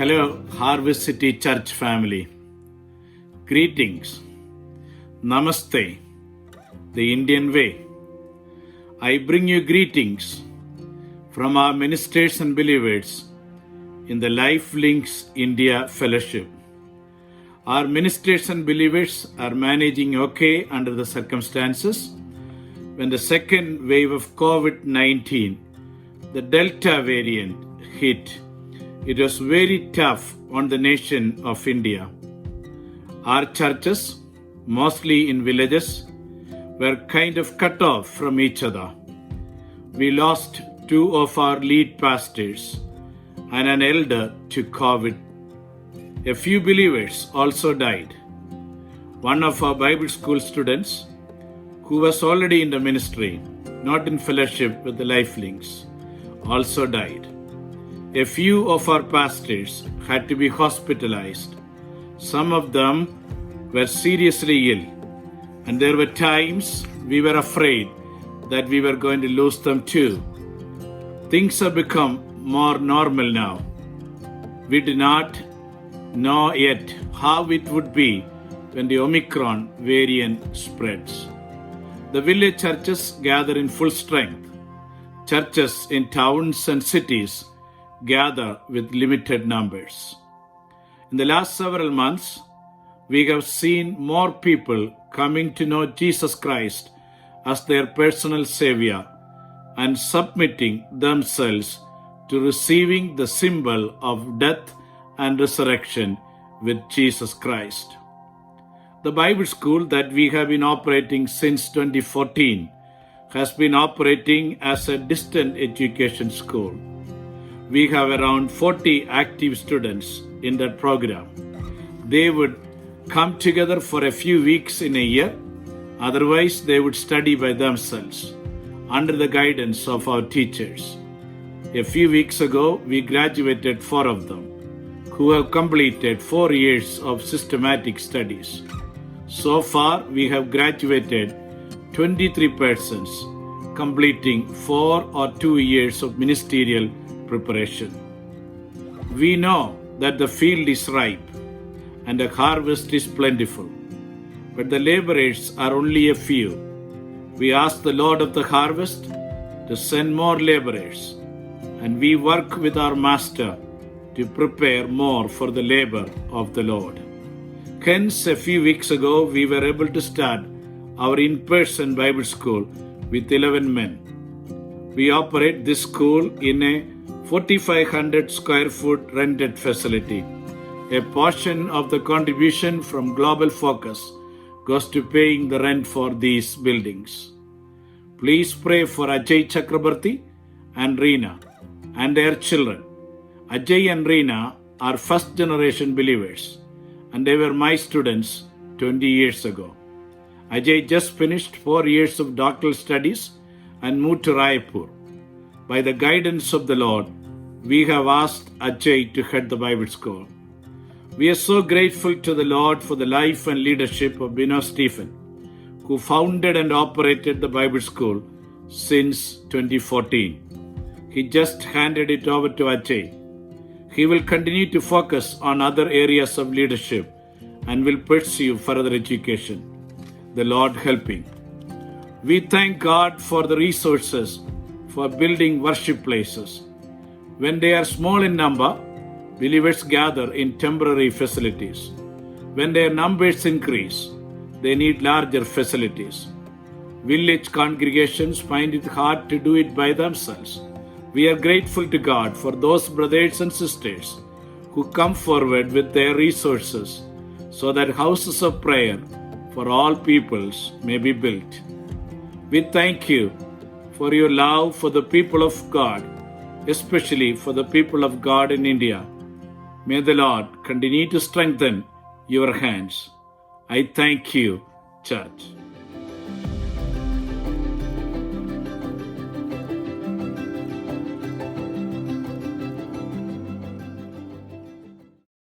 Hello, Harvest City Church family. Greetings. Namaste, the Indian way. I bring you greetings from our ministers and believers in the Life Links India Fellowship. Our ministers and believers are managing okay under the circumstances. When the second wave of COVID-19, the Delta variant, hit, it was very tough on the nation of India. Our churches, mostly in villages, were kind of cut off from each other. We lost two of our lead pastors and an elder to COVID. A few believers also died. One of our Bible school students, who was already in the ministry, not in fellowship with the Life Links, also died. A few of our pastors had to be hospitalized. Some of them were seriously ill, and there were times we were afraid that we were going to lose them too. Things have become more normal now. We do not know yet how it would be when the Omicron variant spreads. The village churches gather in full strength. Churches in towns and cities gather with limited numbers. In the last several months, we have seen more people coming to know Jesus Christ as their personal Savior and submitting themselves to receiving the symbol of death and resurrection with Jesus Christ. The Bible school that we have been operating since 2014 has been operating as a distant education school. We have around 40 active students in that program. They would come together for a few weeks in a year. Otherwise, they would study by themselves under the guidance of our teachers. A few weeks ago, we graduated 4 of them who have completed 4 years of systematic studies. So far, we have graduated 23 persons completing 4 or 2 years of ministerial preparation. We know that the field is ripe and the harvest is plentiful, but the laborers are only a few. We ask the Lord of the harvest to send more laborers, and we work with our Master to prepare more for the labor of the Lord. Hence, a few weeks ago, we were able to start our in-person Bible school with 11 men. We operate this school in a 4,500 square foot rented facility. A portion of the contribution from Global Focus goes to paying the rent for these buildings. Please pray for Ajay Chakrabarti and Reena and their children. Ajay and Reena are first generation believers, and they were my students 20 years ago. Ajay just finished 4 years of doctoral studies and moved to Raipur. By the guidance of the Lord, we have asked Ajay to head the Bible school. We are so grateful to the Lord for the life and leadership of Bino Stephen, who founded and operated the Bible school since 2014. He just handed it over to Ajay. He will continue to focus on other areas of leadership and will pursue further education. The Lord helping. We thank God for the resources for building worship places. When they are small in number, believers gather in temporary facilities. When their numbers increase, they need larger facilities. Village congregations find it hard to do it by themselves. We are grateful to God for those brothers and sisters who come forward with their resources so that houses of prayer for all peoples may be built. We thank you for your love for the people of God, especially for the people of God in India. May the Lord continue to strengthen your hands. I thank you, Church.